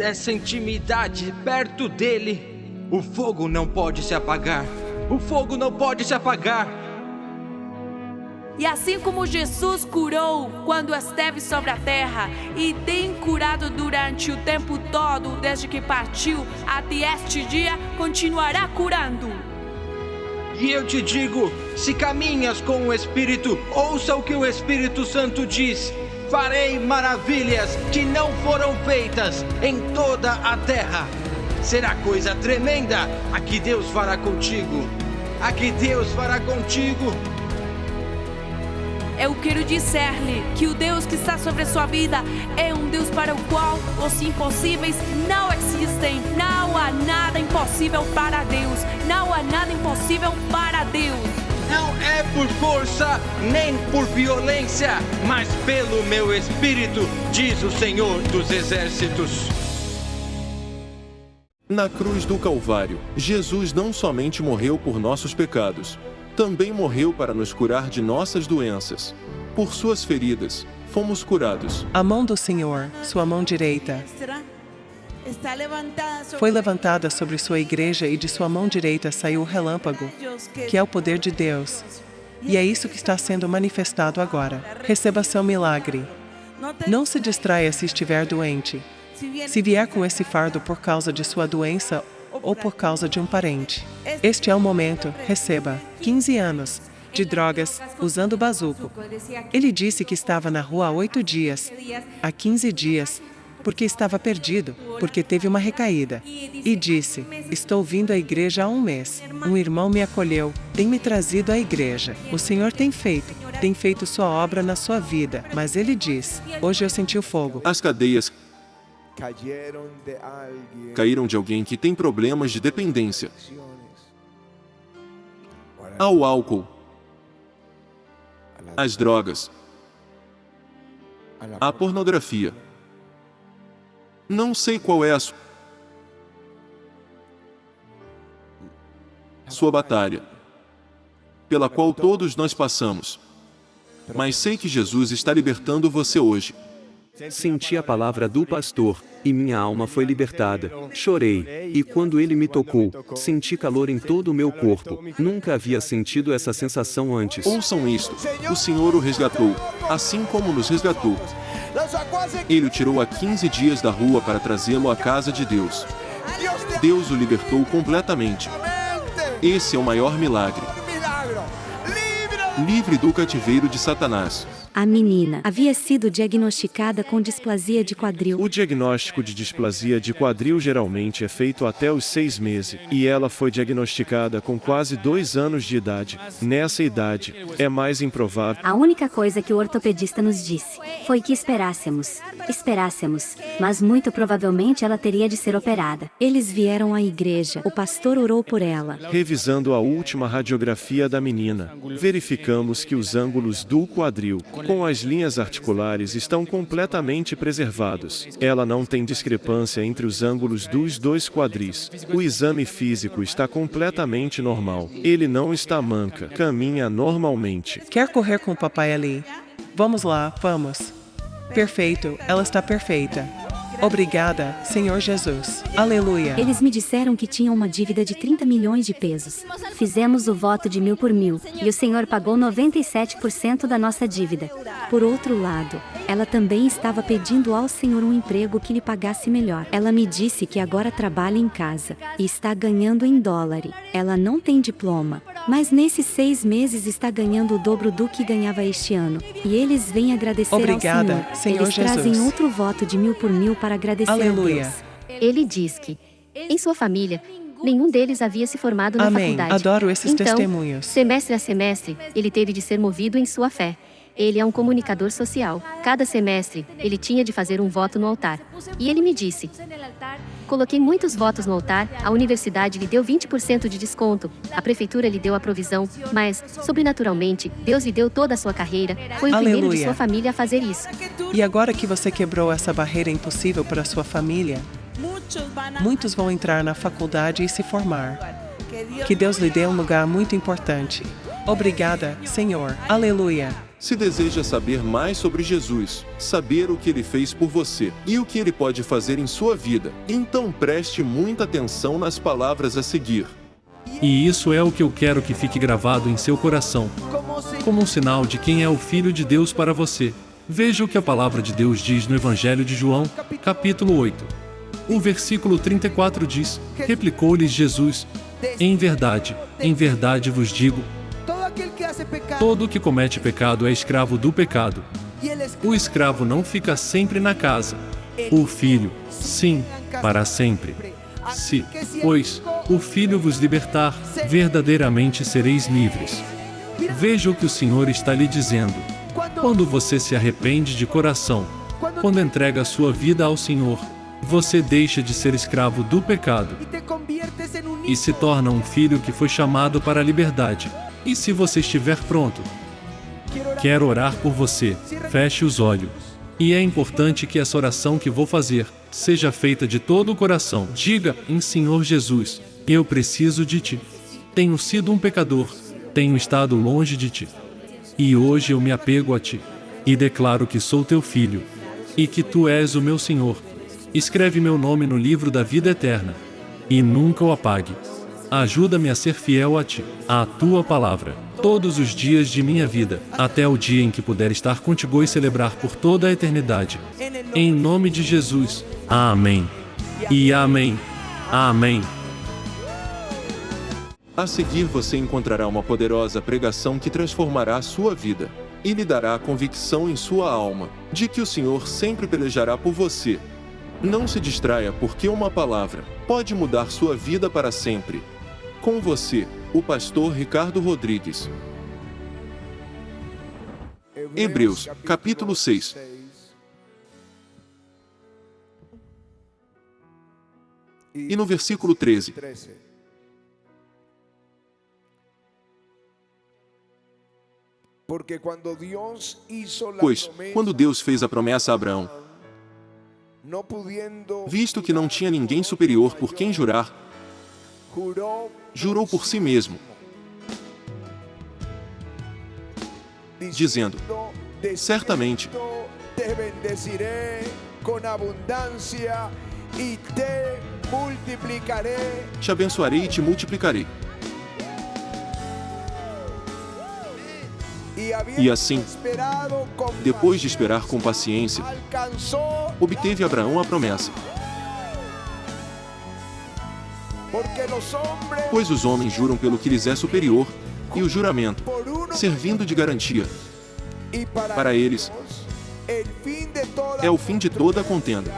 pois essa intimidade perto dele, o fogo não pode se apagar. O fogo não pode se apagar. E assim como Jesus curou quando esteve sobre a terra e tem curado durante o tempo todo, desde que partiu até este dia, continuará curando. E eu te digo, se caminhas com o Espírito, ouça o que o Espírito Santo diz. Farei maravilhas que não foram feitas em toda a terra. Será coisa tremenda a que Deus fará contigo. A que Deus fará contigo. Eu quero dizer-lhe que o Deus que está sobre a sua vida é um Deus para o qual os impossíveis não existem. Não há nada impossível para Deus. Não há nada impossível para Deus. Não é por força, nem por violência, mas pelo meu Espírito, diz o Senhor dos Exércitos. Na cruz do Calvário, Jesus não somente morreu por nossos pecados, também morreu para nos curar de nossas doenças. Por suas feridas, fomos curados. A mão do Senhor, sua mão direita, foi levantada sobre sua igreja e de sua mão direita saiu o relâmpago, que é o poder de Deus. E é isso que está sendo manifestado agora. Receba seu milagre. Não se distraia se estiver doente. Se vier com esse fardo por causa de sua doença ou por causa de um parente. Este é o momento, receba. 15 anos de drogas, usando bazuco. Ele disse que estava na rua há 8 dias, há 15 dias, porque estava perdido, porque teve uma recaída. E disse, estou vindo à igreja há 1 mês. Um irmão me acolheu, tem me trazido à igreja. O Senhor tem feito sua obra na sua vida. Mas ele diz, hoje eu senti o fogo. As cadeias caíram de alguém que tem problemas de dependência. Ao álcool, às drogas, à pornografia. Não sei qual é a sua batalha, pela qual todos nós passamos. Mas sei que Jesus está libertando você hoje. Senti a palavra do pastor, e minha alma foi libertada. Chorei, e quando ele me tocou, senti calor em todo o meu corpo. Nunca havia sentido essa sensação antes. Ouçam isto, o Senhor o resgatou, assim como nos resgatou. Ele o tirou há 15 dias da rua para trazê-lo à casa de Deus. Deus o libertou completamente. Esse é o maior milagre. Livre do cativeiro de Satanás. A menina havia sido diagnosticada com displasia de quadril. O diagnóstico de displasia de quadril geralmente é feito até os 6 meses, e ela foi diagnosticada com quase 2 anos de idade. Nessa idade, é mais improvável. A única coisa que o ortopedista nos disse foi que esperássemos, mas muito provavelmente ela teria de ser operada. Eles vieram à igreja, o pastor orou por ela. Revisando a última radiografia da menina, verificamos que os ângulos do quadril, com as linhas articulares, estão completamente preservados. Ela não tem discrepância entre os ângulos dos 2 quadris. O exame físico está completamente normal. Ele não está manca, caminha normalmente. Quer correr com o papai ali? Vamos lá, vamos. Perfeito, ela está perfeita. Obrigada, Senhor Jesus. Aleluia. Eles me disseram que tinham uma dívida de 30 milhões de pesos. Fizemos o voto de 1000 por 1000, e o Senhor pagou 97% da nossa dívida. Por outro lado, ela também estava pedindo ao Senhor um emprego que lhe pagasse melhor. Ela me disse que agora trabalha em casa, e está ganhando em dólar. Ela não tem diploma, mas nesses 6 meses está ganhando o dobro do que ganhava este ano. E eles vêm agradecer Obrigada, ao Senhor. Senhor Eles Jesus. trazem outro voto de 1000 por 1000 para agradecer Aleluia. a Deus. Ele diz que, em sua família, nenhum deles havia se formado na Amém. faculdade. Adoro esses então, testemunhos. semestre a semestre, ele teve de ser movido em sua fé. Ele é um comunicador social. Cada semestre, ele tinha de fazer um voto no altar. E ele me disse, coloquei muitos votos no altar, a universidade lhe deu 20% de desconto, a prefeitura lhe deu a provisão, mas, sobrenaturalmente, Deus lhe deu toda a sua carreira, foi o primeiro de Aleluia. sua família a fazer isso. E agora que você quebrou essa barreira impossível para sua família, muitos vão entrar na faculdade e se formar. Que Deus lhe dê um lugar muito importante. Obrigada, Senhor. Aleluia. Se deseja saber mais sobre Jesus, saber o que ele fez por você e o que ele pode fazer em sua vida, então preste muita atenção nas palavras a seguir. E isso é o que eu quero que fique gravado em seu coração, como um sinal de quem é o Filho de Deus para você. Veja o que a palavra de Deus diz no Evangelho de João, capítulo 8. O versículo 34 diz: replicou-lhes Jesus: em verdade vos digo, todo que comete pecado é escravo do pecado. O escravo não fica sempre na casa. O filho, sim, para sempre. Se, pois, o filho vos libertar, verdadeiramente sereis livres. Veja o que o Senhor está lhe dizendo. Quando você se arrepende de coração, quando entrega a sua vida ao Senhor, você deixa de ser escravo do pecado e se torna um filho que foi chamado para a liberdade. E se você estiver pronto, quero orar por você. Feche os olhos. E é importante que essa oração que vou fazer seja feita de todo o coração. Diga: em Senhor Jesus, eu preciso de Ti. Tenho sido um pecador, tenho estado longe de Ti. E hoje eu me apego a Ti. E declaro que sou Teu filho. E que Tu és o meu Senhor. Escreve meu nome no livro da vida eterna. E nunca o apague. Ajuda-me a ser fiel a Ti, à Tua palavra, todos os dias de minha vida, até o dia em que puder estar contigo e celebrar por toda a eternidade. Em nome de Jesus. Amém. E amém. Amém. A seguir você encontrará uma poderosa pregação que transformará a sua vida e lhe dará a convicção em sua alma de que o Senhor sempre pelejará por você. Não se distraia, porque uma palavra pode mudar sua vida para sempre. Com você, o pastor Ricardo Rodrigues. Hebreus, capítulo 6. E no versículo 13. Pois, quando Deus fez a promessa a Abraão, visto que não tinha ninguém superior por quem jurar, jurou por si mesmo, dizendo: certamente te bendeciré com abundância e te multiplicarei. Te abençoarei e te multiplicarei. E assim, depois de esperar com paciência, obteve Abraão a promessa. Pois os homens juram pelo que lhes é superior, e o juramento, servindo de garantia, para eles, é o fim de toda a contenda.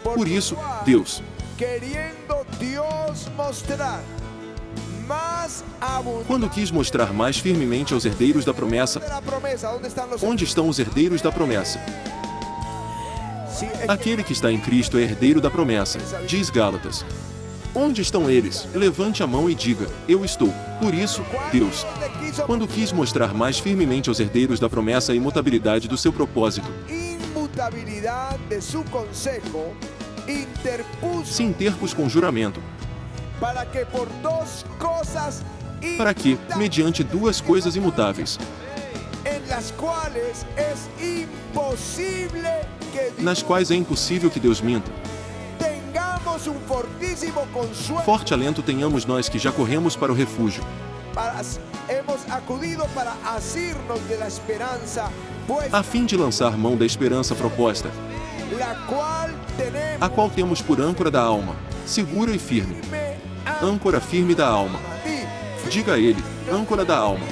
Por isso, Deus, quando quis mostrar mais firmemente aos herdeiros da promessa, onde estão os herdeiros da promessa? Aquele que está em Cristo é herdeiro da promessa, diz Gálatas. Onde estão eles? Levante a mão e diga: eu estou. Por isso, Deus, quando quis mostrar mais firmemente aos herdeiros da promessa a imutabilidade do seu propósito, se interpôs com juramento, para que, mediante duas coisas imutáveis, nas quais é impossível que Deus minta, forte alento tenhamos nós que já corremos para o refúgio, a fim de lançar mão da esperança proposta, a qual temos por âncora da alma, segura e firme. Âncora firme da alma. Diga a ele: âncora da alma.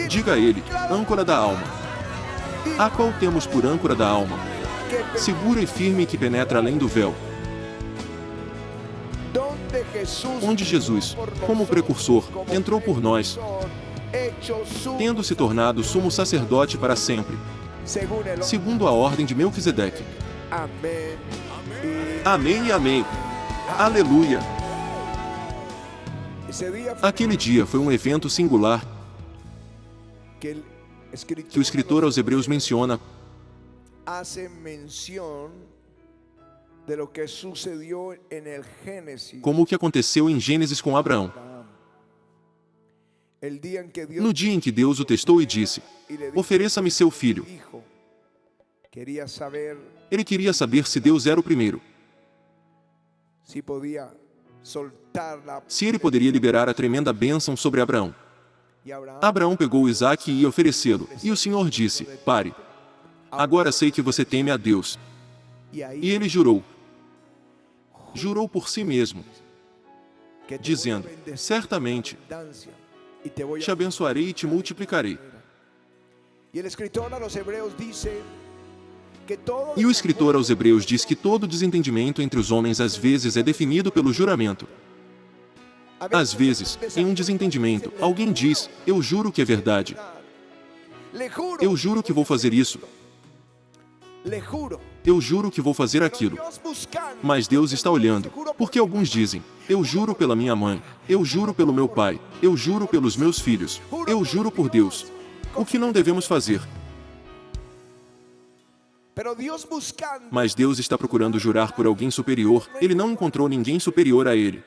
Diga a ele: âncora da alma. A qual temos por âncora da alma, segura e firme, que penetra além do véu, onde Jesus, como precursor, entrou por nós, tendo se tornado sumo sacerdote para sempre, segundo a ordem de Melquisedeque. Amém e amém. Aleluia. Aquele dia foi um evento singular que o escritor aos Hebreus menciona como o que aconteceu em Gênesis com Abraão. No dia em que Deus o testou e disse: ofereça-me seu filho. Ele queria saber se Deus era o primeiro. Se ele poderia liberar a tremenda bênção sobre Abraão. Abraão pegou Isaque e ia oferecê-lo, e o Senhor disse: pare. Agora sei que você teme a Deus. E ele jurou. Jurou por si mesmo, dizendo: certamente te abençoarei e te multiplicarei. E o escritor aos Hebreus diz que todo desentendimento entre os homens às vezes é definido pelo juramento. Às vezes, em um desentendimento, alguém diz: eu juro que é verdade. Eu juro que vou fazer isso. Eu juro que vou fazer aquilo. Mas Deus está olhando, porque alguns dizem: eu juro pela minha mãe, eu juro pelo meu pai, eu juro pelos meus filhos, eu juro por Deus. O que não devemos fazer? Mas Deus está procurando jurar por alguém superior, ele não encontrou ninguém superior a ele.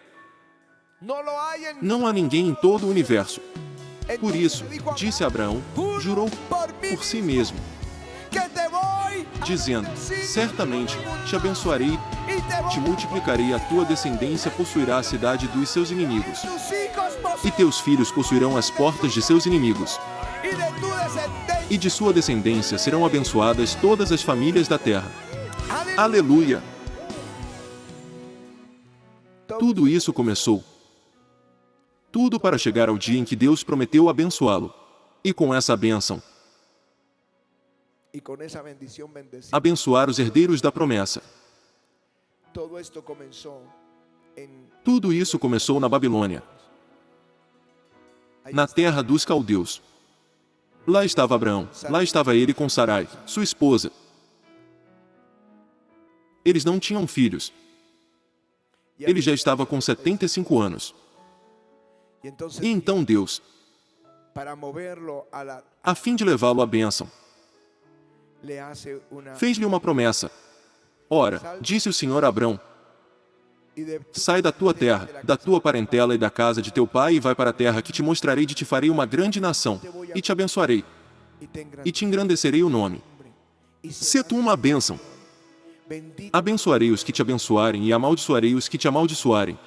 Não há ninguém em todo o universo. Por isso, disse Abraão, jurou por si mesmo, dizendo: certamente te abençoarei, te multiplicarei, a tua descendência possuirá a cidade dos seus inimigos, e teus filhos possuirão as portas de seus inimigos. E de sua descendência serão abençoadas todas as famílias da terra. Aleluia! Tudo isso começou. Tudo para chegar ao dia em que Deus prometeu abençoá-lo. E com essa bênção, abençoar os herdeiros da promessa. Tudo isso começou na Babilônia, na terra dos caldeus. Lá estava Abraão, lá estava ele com Sarai, sua esposa. Eles não tinham filhos. Ele já estava com 75 anos. E então Deus, a fim de levá-lo à bênção, fez-lhe uma promessa. Ora, disse o Senhor a Abrão: sai da tua terra, da tua parentela e da casa de teu pai e vai para a terra que te mostrarei, de te farei uma grande nação, e te abençoarei, e te engrandecerei o nome. Sê tu uma bênção. Abençoarei os que te abençoarem e amaldiçoarei os que te amaldiçoarem.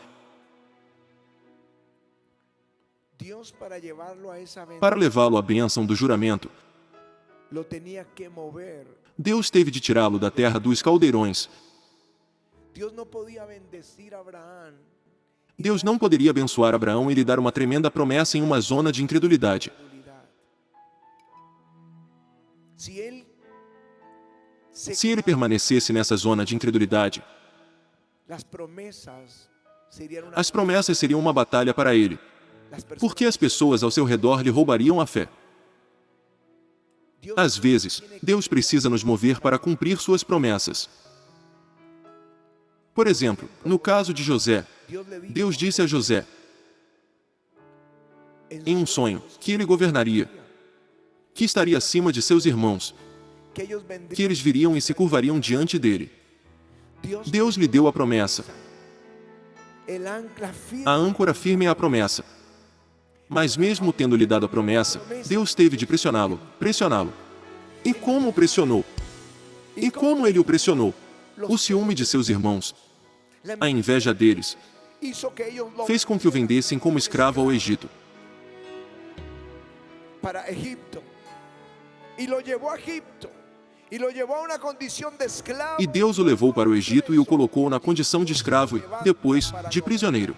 Para levá-lo à bênção do juramento, Deus teve de tirá-lo da terra dos caldeirões. Deus não poderia abençoar Abraão e lhe dar uma tremenda promessa em uma zona de incredulidade. Se ele permanecesse nessa zona de incredulidade, as promessas seriam uma batalha para ele, porque as pessoas ao seu redor lhe roubariam a fé. Às vezes, Deus precisa nos mover para cumprir suas promessas. Por exemplo, no caso de José, Deus disse a José, em um sonho, que ele governaria, que estaria acima de seus irmãos, que eles viriam e se curvariam diante dele. Deus lhe deu a promessa. A âncora firme é a promessa. Mas mesmo tendo lhe dado a promessa, Deus teve de pressioná-lo. E como o pressionou? E como ele o pressionou? O ciúme de seus irmãos, a inveja deles, fez com que o vendessem como escravo ao Egito. E Deus o levou para o Egito e o colocou na condição de escravo e, depois, de prisioneiro.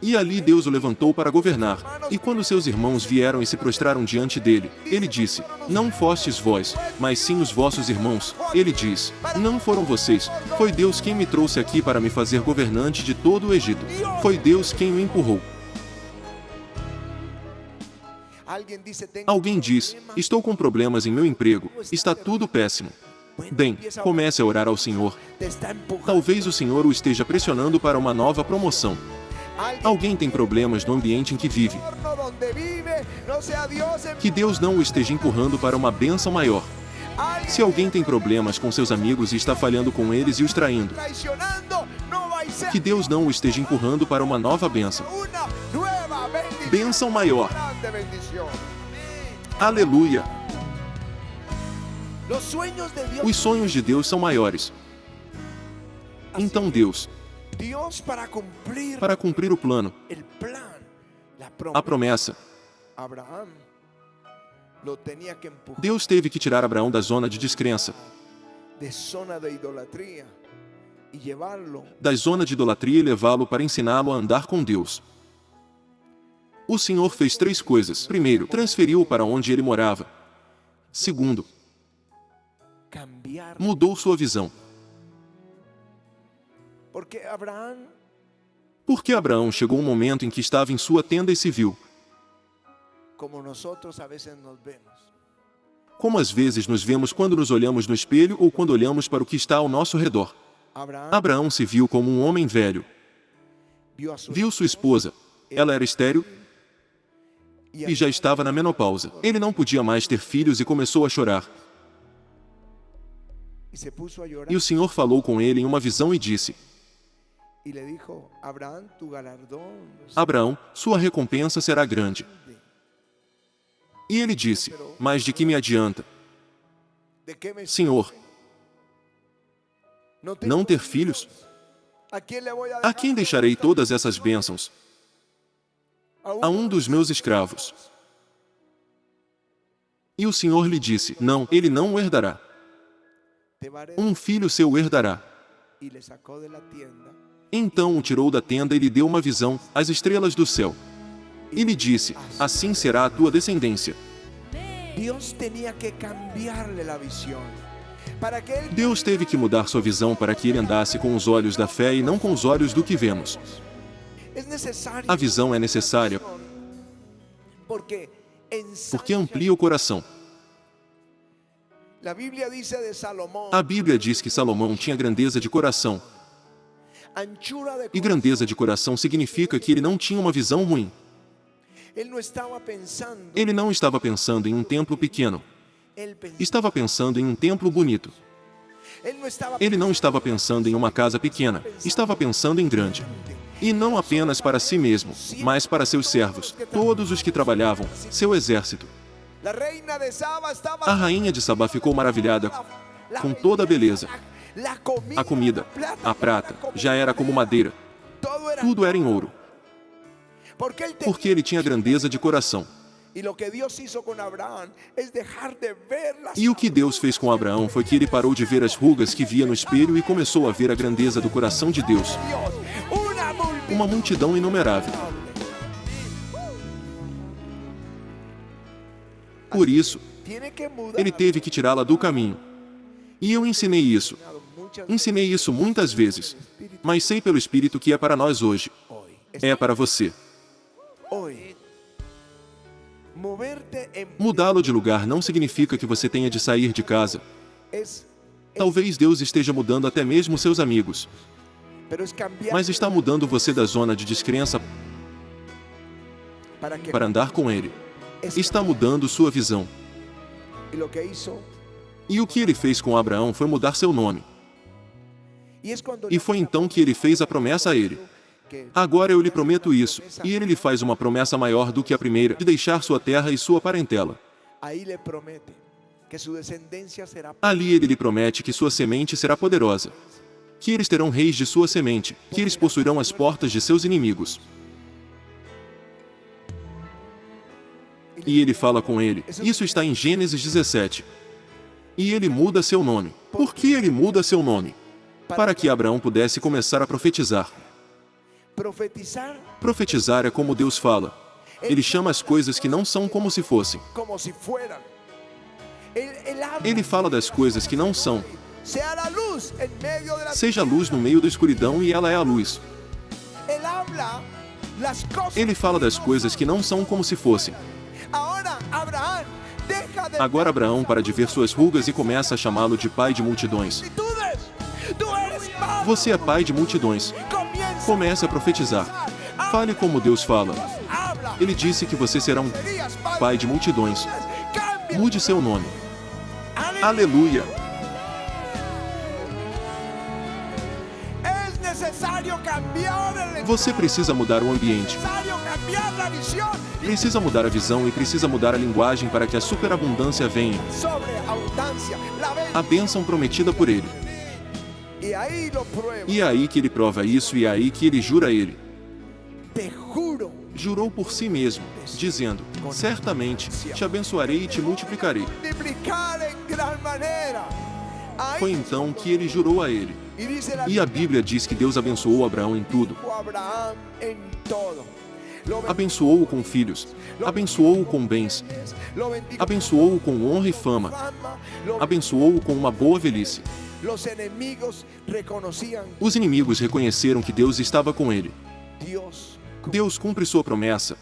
E ali Deus o levantou para governar. E quando seus irmãos vieram e se prostraram diante dele, ele disse: não fostes vós, mas sim os vossos irmãos. Ele diz: não foram vocês, foi Deus quem me trouxe aqui para me fazer governante de todo o Egito. Foi Deus quem o empurrou. Alguém diz: estou com problemas em meu emprego, está tudo péssimo. Bem, comece a orar ao Senhor. Talvez o Senhor o esteja pressionando para uma nova promoção. Alguém tem problemas no ambiente em que vive. Que Deus não o esteja empurrando para uma bênção maior. Se alguém tem problemas com seus amigos e está falhando com eles e os traindo, que Deus não o esteja empurrando para uma nova bênção. Bênção maior. grande bendición. Aleluia! Los sueños de Dios. Os sonhos de Deus são maiores. Então Deus, Dios para cumprir o plano, el plan, la a promessa, Abraham lo tenía que empujar Deus teve que tirar Abraão da zona de descrença, de zona de idolatría y llevarlo da zona de idolatria e levá-lo para ensiná-lo a andar com Deus. O Senhor fez 3 coisas. Primeiro, transferiu-o para onde ele morava. Segundo, cambiar. mudou sua visão. Porque Abraham Porque Abraão chegou um momento em que estava em sua tenda e se viu, como nosotros a veces nos vemos. como às vezes nos vemos quando nos olhamos no espelho ou quando olhamos para o que está ao nosso redor. Abraão se viu como um homem velho. Viu sua esposa. Ela era estéril e já estava na menopausa. Ele não podia mais ter filhos e começou a chorar. E o Senhor falou com ele em uma visão e disse: Abraão, sua recompensa será grande. E ele disse: Mas de que me adianta, Senhor, não ter filhos? A quem deixarei todas essas bênçãos? A um dos meus escravos. E o Senhor lhe disse: Não, ele não o herdará. Um filho seu o herdará. Então o tirou da tenda e lhe deu uma visão, as estrelas do céu. E lhe disse: Assim será a tua descendência. Deus teve que mudar sua visão para que ele andasse com os olhos da fé e não com os olhos do que vemos. A visão é necessária porque amplia o coração. A Bíblia diz que Salomão tinha grandeza de coração. E grandeza de coração significa que ele não tinha uma visão ruim. Ele não estava pensando em um templo pequeno. Estava pensando em um templo bonito. Ele não estava pensando em uma casa pequena. Estava pensando em grande. E não apenas para si mesmo, mas para seus servos, todos os que trabalhavam, seu exército. A rainha de Sabá ficou maravilhada com toda a beleza. A comida, a prata, já era como madeira. Tudo era em ouro. Porque ele tinha grandeza de coração. E o que Deus fez com Abraão foi que ele parou de ver as rugas que via no espelho e começou a ver a grandeza do coração de Deus. Uma multidão inumerável. Por isso, ele teve que tirá-la do caminho. E eu ensinei isso. Ensinei isso muitas vezes. Mas sei pelo Espírito que é para nós hoje. É para você. Mudá-lo de lugar não significa que você tenha de sair de casa. Talvez Deus esteja mudando até mesmo seus amigos. Mas está mudando você da zona de descrença para andar com Ele. Está mudando sua visão. E o que ele fez com Abraão foi mudar seu nome. E foi então que ele fez a promessa a ele. Agora eu lhe prometo isso. E ele lhe faz uma promessa maior do que a primeira, de deixar sua terra e sua parentela. Ali ele lhe promete que sua semente será poderosa. Que eles terão reis de sua semente, que eles possuirão as portas de seus inimigos. E ele fala com ele. Isso está em Gênesis 17. E ele muda seu nome. Por que ele muda seu nome? Para que Abraão pudesse começar a profetizar. Profetizar é como Deus fala. Ele chama as coisas que não são como se fossem. Ele fala das coisas que não são. Seja a luz no meio da escuridão e ela é a luz. Ele fala das coisas que não são como se fossem. Agora Abraão para de ver suas rugas e começa a chamá-lo de pai de multidões. Você é pai de multidões. Comece a profetizar. Fale como Deus fala. Ele disse que você será um pai de multidões. Mude seu nome. Você precisa mudar o ambiente. Precisa mudar a visão e precisa mudar a linguagem para que a superabundância venha. A bênção prometida por Ele. E é aí que Ele prova isso e é aí que Ele jura a Ele. Jurou por si mesmo, dizendo: certamente te abençoarei e te multiplicarei. Foi então que Ele jurou a ele. E a Bíblia diz que Deus abençoou Abraão em tudo. Abençoou-o com filhos, abençoou-o com bens, abençoou-o com honra e fama, abençoou-o com uma boa velhice. Os inimigos reconheceram que Deus estava com ele. Deus cumpre sua promessa.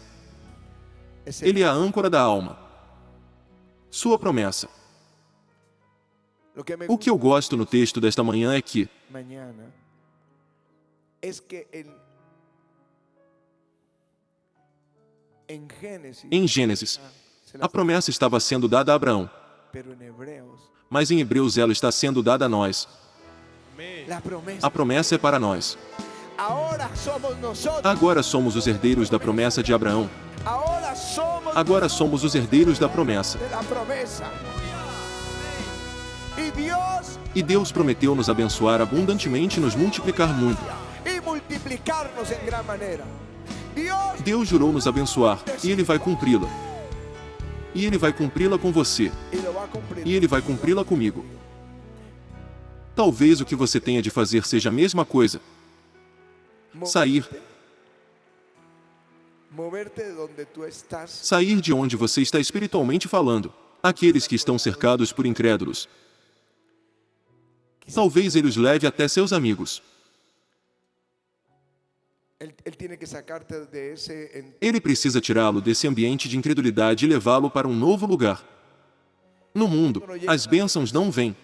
Ele é a âncora da alma. Sua promessa. O que eu gosto no texto desta manhã é que em Gênesis, a promessa estava sendo dada a Abraão, mas em Hebreus ela está sendo dada a nós. A promessa é para nós. Agora somos os herdeiros da promessa de Abraão. Agora somos os herdeiros da promessa. E Deus prometeu nos abençoar abundantemente e nos multiplicar muito. Deus jurou nos abençoar, e Ele vai cumpri-la. E Ele vai cumpri-la com você. E Ele vai cumpri-la comigo. Talvez o que você tenha de fazer seja a mesma coisa. Sair de onde você está espiritualmente falando. Aqueles que estão cercados por incrédulos. Talvez Ele os leve até seus amigos. Ele precisa tirá-lo desse ambiente de incredulidade e levá-lo para um novo lugar. No mundo, as bênçãos não vêm.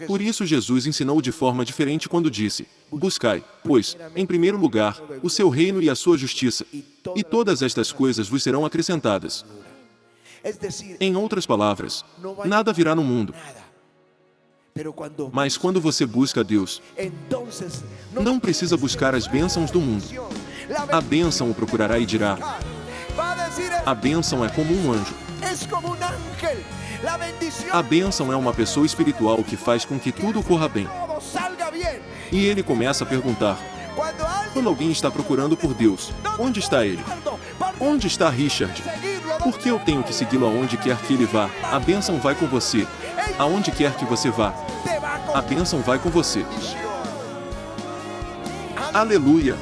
Por isso Jesus ensinou de forma diferente quando disse: buscai, pois, em primeiro lugar, o seu reino e a sua justiça, e todas estas coisas vos serão acrescentadas. Em outras palavras, nada virá no mundo. Mas quando você busca a Deus, não precisa buscar as bênçãos do mundo. A bênção o procurará e dirá: a bênção é como um anjo. A bênção é uma pessoa espiritual que faz com que tudo corra bem. E ele começa a perguntar: quando alguém está procurando por Deus, onde está ele? Onde está Richard? Por que eu tenho que segui-lo aonde quer que ele vá? A bênção vai com você. Aonde quer que você vá, a bênção vai com você. Aleluia!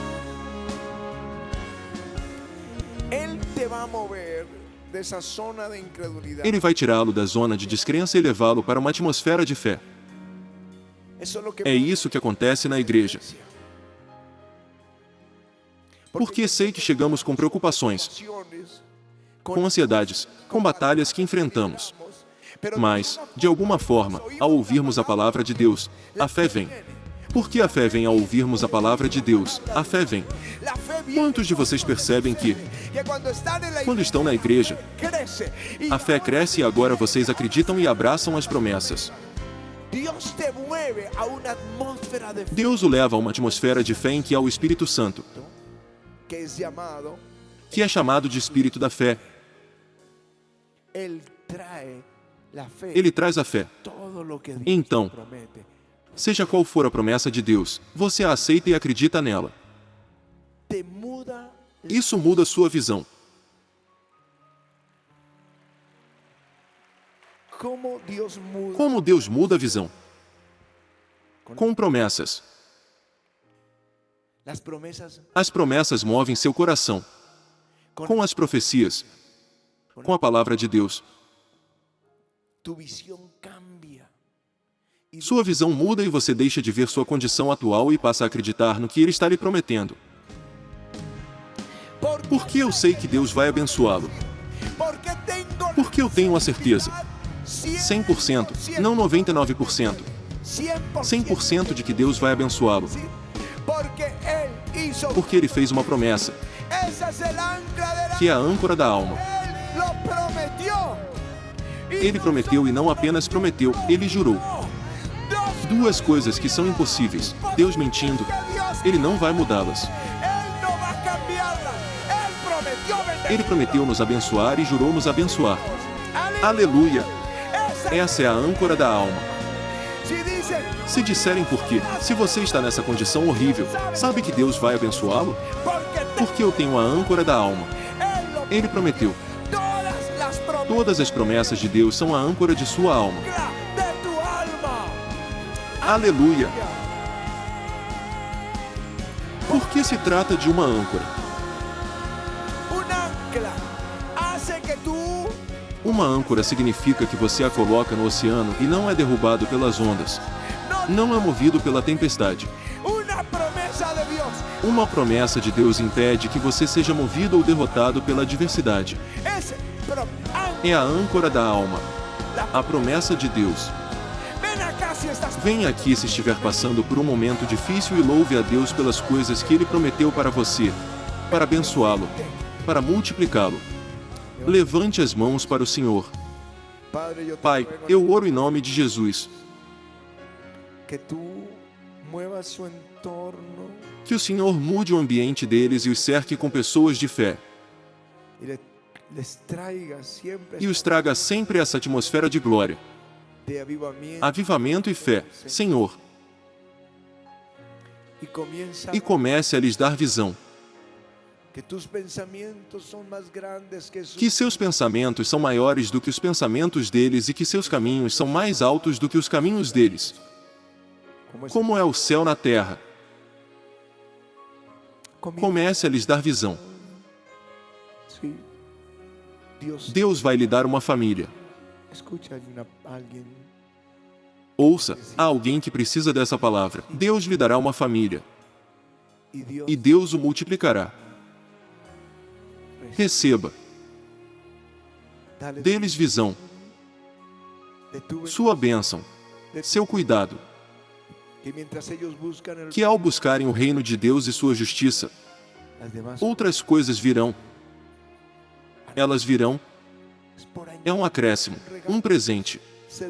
Ele vai tirá-lo da zona de descrença e levá-lo para uma atmosfera de fé. É isso que acontece na igreja. Porque sei que chegamos com preocupações, com ansiedades, com batalhas que enfrentamos. Mas, de alguma forma, ao ouvirmos a palavra de Deus, a fé vem. Porque a fé vem ao ouvirmos a palavra de Deus, a fé vem. Quantos de vocês percebem que, quando estão na igreja, a fé cresce e agora vocês acreditam e abraçam as promessas? Deus o leva a uma atmosfera de fé em que há o Espírito Santo, que é chamado de Espírito da Fé. Ele traz a fé. Então, seja qual for a promessa de Deus, você a aceita e acredita nela. Isso muda sua visão. Como Deus muda a visão? Com promessas. As promessas movem seu coração. Com as profecias. Com a palavra de Deus. Sua visão muda e você deixa de ver sua condição atual e passa a acreditar no que Ele está lhe prometendo. Porque eu sei que Deus vai abençoá-lo. Porque eu tenho a certeza. 100%, não 99%. 100% de que Deus vai abençoá-lo. Porque Ele fez uma promessa, que é a âncora da alma. Ele prometeu e não apenas prometeu, Ele jurou. Duas coisas que são impossíveis. Deus mentindo, Ele não vai mudá-las. Ele prometeu nos abençoar e jurou nos abençoar. Aleluia! Essa é a âncora da alma. Se disserem por quê, se você está nessa condição horrível, sabe que Deus vai abençoá-lo? Porque eu tenho a âncora da alma. Ele prometeu. Todas as promessas de Deus são a âncora de sua alma. Aleluia! Por que se trata de uma âncora? Uma âncora significa que você a coloca no oceano e não é derrubado pelas ondas. Não é movido pela tempestade. Uma promessa de Deus impede que você seja movido ou derrotado pela adversidade. É a âncora da alma. A promessa de Deus. Venha aqui se estiver passando por um momento difícil e louve a Deus pelas coisas que Ele prometeu para você, para abençoá-lo, para multiplicá-lo. Levante as mãos para o Senhor. Pai, eu oro em nome de Jesus. Que o Senhor mude o ambiente deles e os cerque com pessoas de fé. E os traga sempre essa atmosfera de glória, avivamento e fé, Senhor. E comece a lhes dar visão. Que seus pensamentos são maiores do que os pensamentos deles e que seus caminhos são mais altos do que os caminhos deles. Como é o céu na terra. Comece a lhes dar visão. Deus vai lhe dar uma família. Ouça, há alguém que precisa dessa palavra. Deus lhe dará uma família. E Deus o multiplicará. Receba. Dê-lhes visão. Sua bênção. Seu cuidado. Que ao buscarem o reino de Deus e sua justiça, outras coisas virão. Elas virão. É um acréscimo, um presente.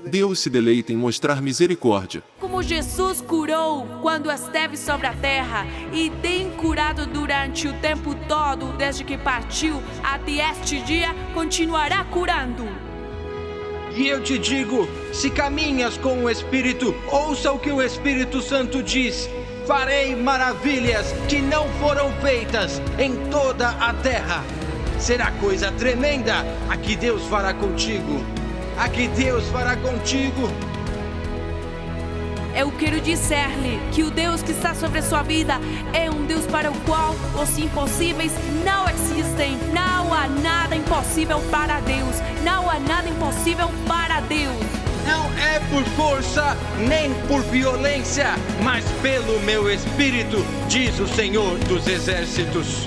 Deus se deleita em mostrar misericórdia. Como Jesus curou quando esteve sobre a terra e tem curado durante o tempo todo desde que partiu até este dia, continuará curando. E eu te digo, se caminhas com o Espírito, ouça o que o Espírito Santo diz. Farei maravilhas que não foram feitas em toda a terra. Será coisa tremenda a que Deus fará contigo. A que Deus fará contigo. Eu quero dizer-lhe que o Deus que está sobre a sua vida é um Deus para o qual os impossíveis não existem. Não há nada impossível para Deus. Não há nada impossível para Deus. Não é por força, nem por violência, mas pelo meu Espírito, diz o Senhor dos Exércitos.